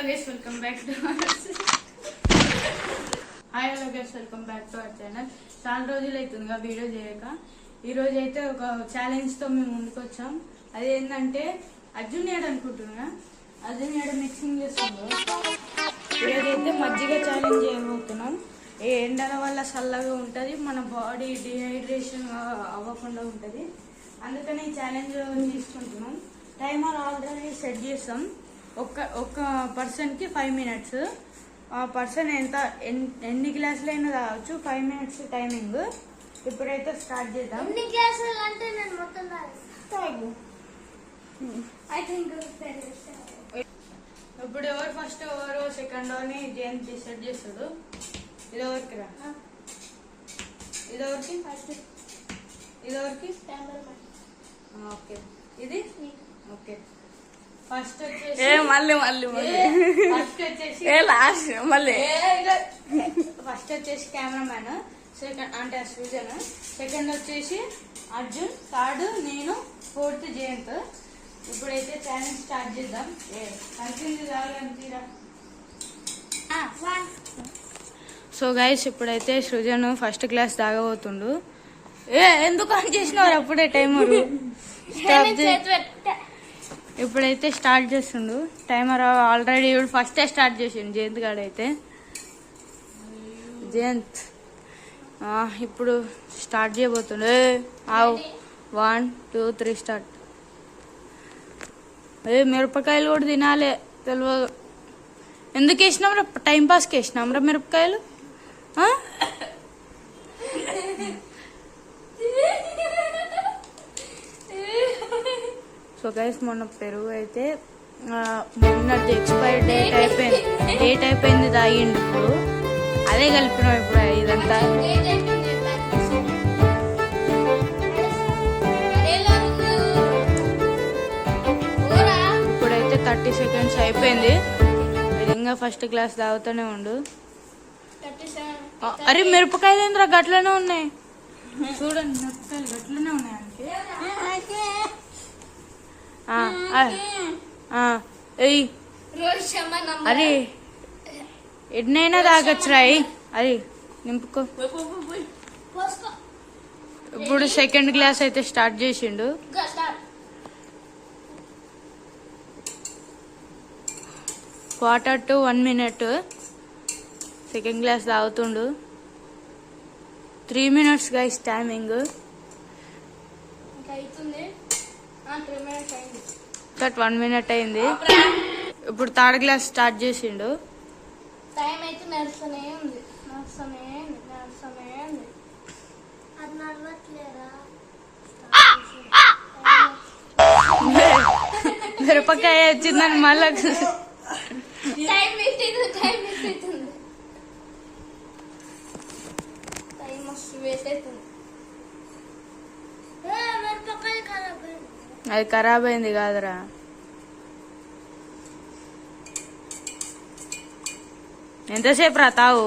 guys, welcome back to our channel. చాలా రోజులు అవుతుందిగా video చేయక. ఈ రోజు అయితే ఒక ఛాలెంజ్ తో మేము ముందుకు వచ్చాం. అదేంటంటే అర్జున్ ఏడు అనుకుంటున్నా, అర్జున్ ఏడు మిక్సింగ్ చేస్తున్నాం. ఈరోజైతే మజ్జిగ ఛాలెంజ్ చేయబోతున్నాం. ఈ ఎండల వల్ల చల్లగా ఉంటుంది, మన బాడీ డిహైడ్రేషన్ అవ్వకుండా ఉంటుంది. అందుకని ఈ ఛాలెంజ్ తీసుకుంటున్నాం. టైమర్ ఆల్రెడీ సెట్ చేస్తాం. ఒక పర్సన్కి 5 minutes. ఆ పర్సన్ ఎన్ని గ్లాసులు అయినా తాగొచ్చు. 5 minutes టైమింగ్. ఇప్పుడైతే స్టార్ట్ చేద్దాం. ఎన్ని గ్లాసులు అంటే నేను మొత్తం తాగు. ఇప్పుడు ఎవరు ఫస్ట్ ఎవరు సెకండ్ అని జయంత్ డిసైడ్ చేస్తాడు. ఇది ఎవరికి రా, ఇది ఎవరికి, ఇది ఎవరికి, ఓకే ఇది ఓకే. ఫస్ట్ వచ్చేసి ఫస్ట్ వచ్చేసి కెమెరామ్యాన్, సెకండ్ అంటే సృజన్, సెకండ్ వచ్చేసి అర్జున్, థర్డ్ నేను, ఫోర్త్ జయంత్. ఇప్పుడైతే ఛాలెంజ్ స్టార్ట్ చేద్దాం. సో గైస్ ఇప్పుడైతే సృజన్ ఫస్ట్ క్లాస్ తాగబోతుండు. ఎందుకు ఆన్ చేసినారు అప్పుడే టైమర్? ఇప్పుడైతే స్టార్ట్ చేస్తుండు టైమర్. ఆల్రెడీ ఇప్పుడు ఫస్టే స్టార్ట్ చేసిండు జయంత్ గారు. అయితే జయంత్ ఇప్పుడు స్టార్ట్ చేయబోతుండు. 1 2 3 స్టార్ట్. మిరపకాయలు కూడా తినాలి తెలియదు. ఎందుకు వేసినాంరా? టైంపాస్కి వేసినాంరా మిరపకాయలు. సో గైస్ మొన్న పెరుగు అయితే మొన్నటి ఎక్స్పైరీ డేట్ అయిపోయింది తాగిండు. ఇప్పుడు అదే కలిపినాం. ఇప్పుడు ఇదంతా ఇప్పుడైతే 30 seconds అయిపోయింది. ఇంకా ఫస్ట్ క్లాస్ తాగుతూనే ఉండు. అరే మిరపకాయలు ఏంద్రా గట్లనే ఉన్నాయి చూడండి, మిరపకాయలు గట్లనే ఉన్నాయి. అరే ఎన్నైనా తాగొచ్చురా. అది నింపుకో. ఇప్పుడు సెకండ్ క్లాస్ అయితే స్టార్ట్ చేసిండు. 1:15 minute సెకండ్ క్లాస్ తాగుతుండు. 3 minutes గైస్ టైమింగ్. 1 minute అయింది. ఇప్పుడు థర్డ్ క్లాస్ స్టార్ట్ చేసిండు. టైం అయితే నడుస్తూనే ఉంది. మిరపకాయ వచ్చిందని మళ్ళా టైం వేస్ట్ అవుతుంది. అది ఖరాబ్ అయింది కాదురా. ఎంతసేపు రా తావు?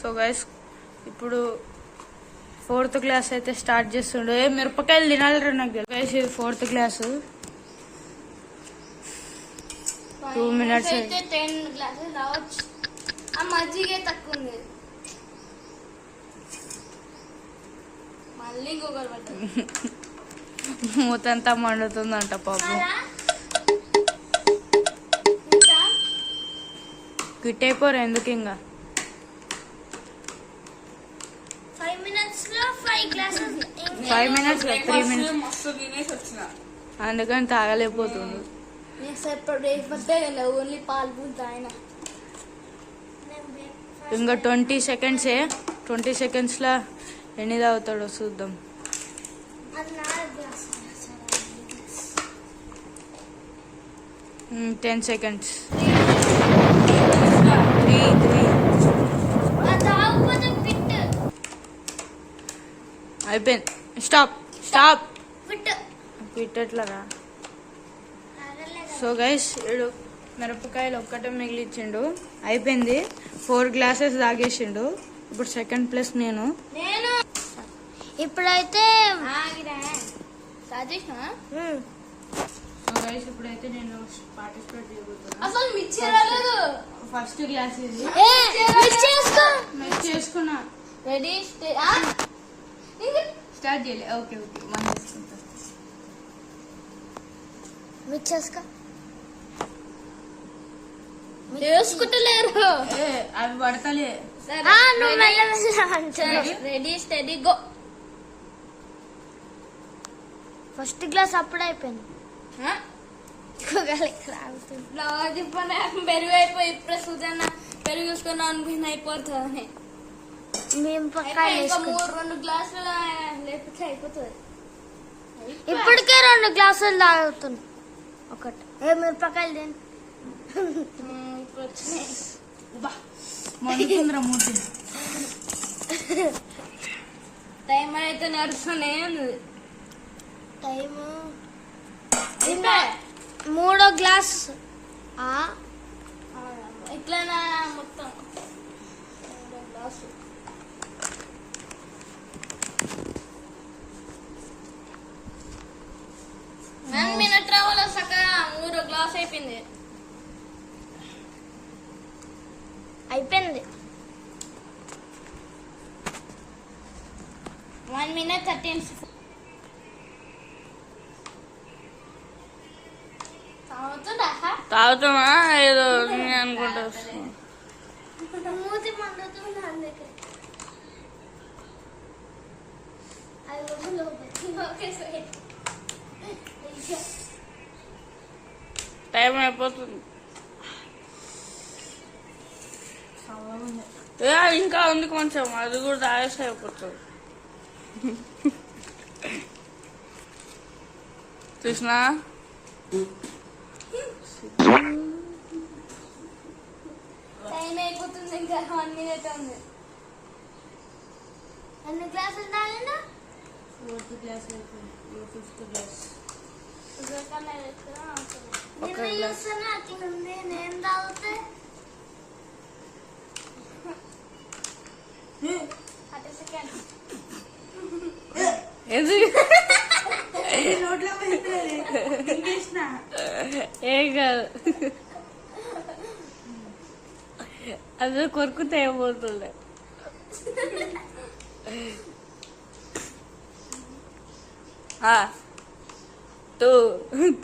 సో గైస్ ఇప్పుడు 4th క్లాస్ అయితే స్టార్ట్ చేస్తుండే. మిరపకాయలు తినాలి నాకు తెలుసు గైస్. ఇది 4th క్లాస్. 2 minutes 10 గ్లాసులు రావచ్చు. ఆ మజ్జిగే తక్కువ ఉంది. మళ్ళీ ఇంకొకరు పట్టారు. మూతంతా మండుతుందంట పాపం. గిట్ అయిపోరు ఎందుకు ఇంకా. 5 minutes లో 5 గ్లాసెస్. 5 minutes 3 minutes అందుకని తాగలేకపోతుంది. ఓన్లీ పాలు పూత ఆయన. ఇంకా 20 seconds. 20 seconds లా ఎన్ని తాగుతాడో చూద్దాం. 10 seconds. 3 అయిపోయింది. స్టాప్ పిట్టట్లరా. సో గైస్ ఇప్పుడు మిరపకాయలు ఒక్కటే మిగిలిచ్చిండు. అయిపోయింది. 4 glasses తాగేసిండు. ఇప్పుడు సెకండ్ ప్లేస్ నేను. ఇప్పుడైతే సో గైస్ ఇప్పుడైతే నేను పార్టిసిపేట్ చేయబోతున్నా. అసలు మిర్చి రాలేదు. ఫస్ట్ క్లాస్ ఇది. చేసుకున్నా. రెడీ స్టార్ట్ చేయలే. ఓకే మనం చేసుకుంటా. చేసుకుంటలేరు. అవి పడతలే. Ready steady go. First class అప్పుడు అయిపోయింది. పెరుగు అయిపోయి ఇప్పుడు సుజన్న పెరుగు చూసుకున్నా అనుకుని అయిపోతుంది. మేము పక్కా ఇంకా 2 గ్లాసులు లేకపోతే అయిపోతుంది. ఇప్పటికే 2 గ్లాసులు తాగుతున్నాం. ఒకటి మిరపకాయలు తిని ఇప్పుడు వచ్చినాయి. మండుతుందిరా మూతి. టైం అయితే నడుస్తూనే ఉంది. టైము 3వ గ్లాస్. ఇట్లా మొత్తం 3 గ్లాసు. మినిట్ రావాల చక్కగా 3 గ్లాస్ అయిపోయింది. 1 minute 13 seconds. తాగుతున్నా ఏదో అనుకుంటా. మూతి మండుతుంది అందుకే. టైం అయిపోతుంది. ఇంకా ఉంది కొంచెం, అది కూడా తాగేసి అయిపోతుంది. కృష్ణ టైం అయిపోతుంది. ఇంకా 1 minute ఉంది. ఎన్ని క్లాసులు తాగినా? 4th క్లాస్ అయిపోయింది. 5th class. నిన్న చూస్తున్నా అట్లుంది. నేను తాగితే 30 seconds. ఏం కాదు, అది కొరుకుతే ఏమవుతుండే. 2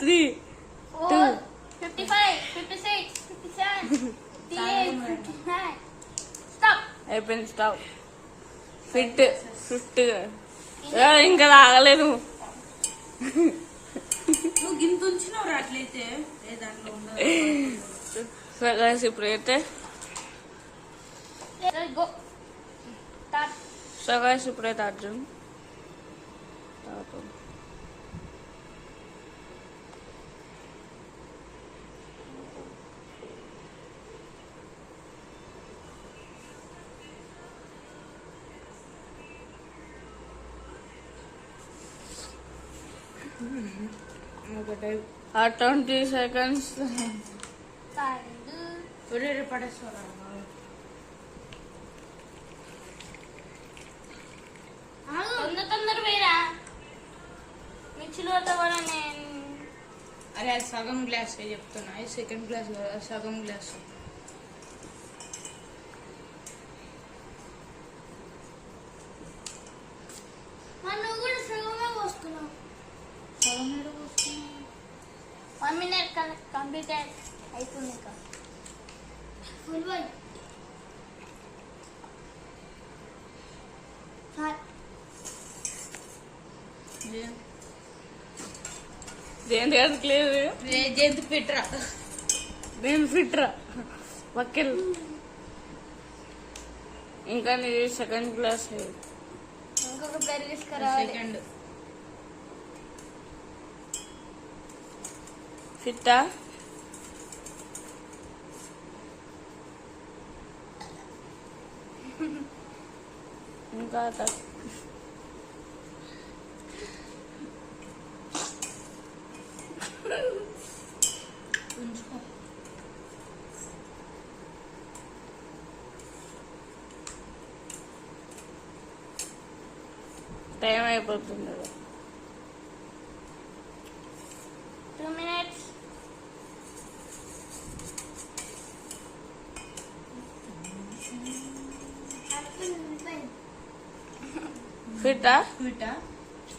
3 4 55 56 57 58 59. Stop. అయిపోయింది. స్టాప్. ఫిట్ ఇంకా తాగలేదు. నువ్వు గింత ఉంచినవు అట్లయితే ఇప్పుడైతే Go. Start. సగాయస్ ఇప్పుడైతే అర్జున్ తాగుతుంది. ఆ 20 seconds పడేస్తారా? తొందర వేరా మిర్చిలు పడతావరా? నేను అరే అది సగం గ్లాస్ చెప్తున్నా. 2nd క్లాస్ కదా, సగం గ్లాస్. నువ్వు కూడా సగమే పోసుకున్నావు. సగం ఏడ పోసుకున్నావు? 1 minute కంప్లీట్ అయిపోయింది. ఇంకా ఫుల్ బాయ్. దేనికి లేదు. జంతు ఫిట్రా, నేను ఫిట్రా వక్కల్. ఇంకా నీ 2nd క్లాస్. ఇంకొక పెరుగు తీసుకురావాలి. 2nd ఫిట్టా? ఇంకా టైం అయిపోతుంది. 2 minutes. ఫిట్టా క్విటా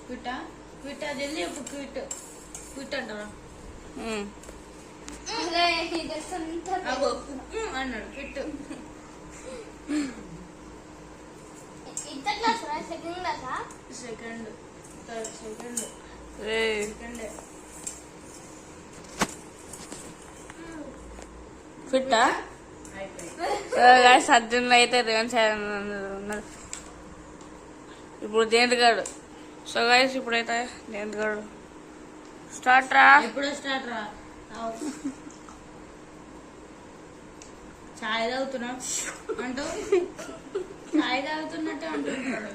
క్విటా క్విటా జల్దీ ఒక క్విట్ క్విట్ అంటారా అరే ఇది సొంత అగో అన్నాడు క్విట్. ఇంత క్లాస్ రా సెకండ్ క్లాసా సెకండ్ సెకండ్ సెకండ్ ఫిట్టా అయిపోయి. సర్జన్లు అయితే రివెన్స్ ఉన్నది. ఇప్పుడు జయంత్ గారు. సో గైస్ ఇప్పుడైతే జయంత్ గారు స్టార్ట్ రా. ఎప్పుడో స్టార్ట్ రా. చాయ్ తాగుతున్నా అంటూ చాయ్ తాగుతున్నట్టే అంటున్నాడు.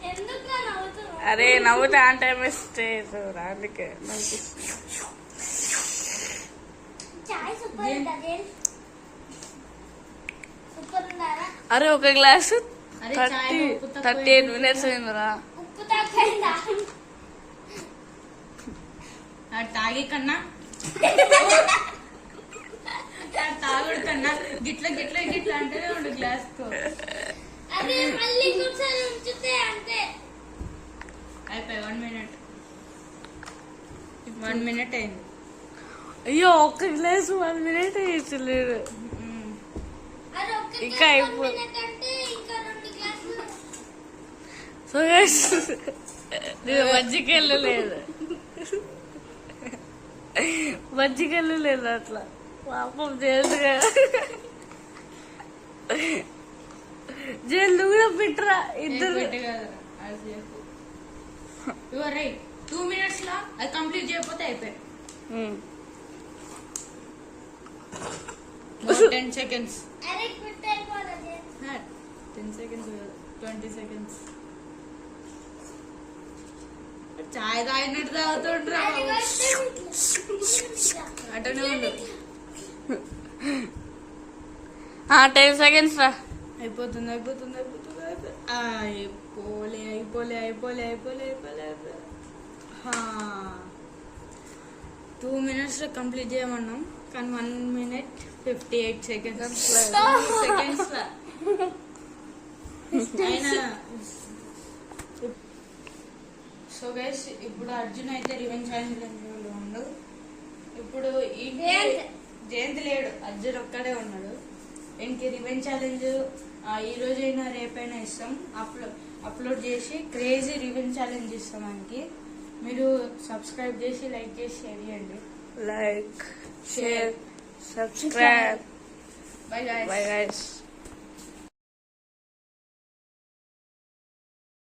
ఎందుకు నవ్వుతున్నావు? అరే నవ్వుతా అంటే మిస్టేక్ అందుకే చాయ్ సూపర్ ఉందా? సూపర్ ఉందా? అరే ఒక గ్లాసు అరే 38 minutes అయిందిరా. ఉప్పు తక్కువైందా? తాగే కన్నా తాగుడు కన్నా గిట్ల గిట్ల గిట్ల అంటేనే ఉండు గ్లాస్ తో. అదే మళ్ళీ కూర్చొని ఉంచితే అంతే. అయిపోయి 1 minute 1 minute అయింది. అయ్యో ఒక్క గ్లాసు 1 minute వేసలేడు. అది ఒక్క ఇంకా గ్లాస్ అయిపో- 1 minute అంటే ఇంకా 2 గ్లాసులు. సో గైస్ నేను మజ్జికెళ్ళలేదు మజ్జికెళ్ళలేదు అట్లా పాపం జైలుగా జైలు కూడా పెట్టరా ఇద్దరు. Your right. 2 minutes లా అది కంప్లీట్ చేయకపోతే అయిపోయి. 10 seconds. అరే క్విట్ అయిపోతుంది. 10 seconds 20 seconds. చాయ్ తాగినట్టు తాగుతుండ్రా. అటనే ఉండు. 10 seconds రా. అయిపోతుంది అయిపోతుంది అయిపోతుంది అయిపోలే అయిపోలే అయిపోలే అయిపోలే అయిపోలే అయిపోలే. 2 minutes లో కంప్లీట్ చేయమన్నాం కానీ 1 minute 58 seconds సెకండ్స్ అయినా. సో గైస్ ఇప్పుడు అర్జున్ అయితే రివెంజ్ ఛాలెంజ్ ఉండు. ఇప్పుడు ఈ జయంత్ లేడు, అర్జున్ ఒక్కడే ఉన్నాడు. ఇంక రివెంజ్ ఛాలెంజ్ ఈ రోజైనా రేపైనా ఇస్తాం. అప్లోడ్ చేసి క్రేజీ రివెంజ్ ఛాలెంజ్ ఇస్తాం. మనకి మీరు సబ్స్క్రైబ్ చేసి లైక్ చేసి షేర్ చేయండి. Like, share, subscribe. Bye guys. Bye guys.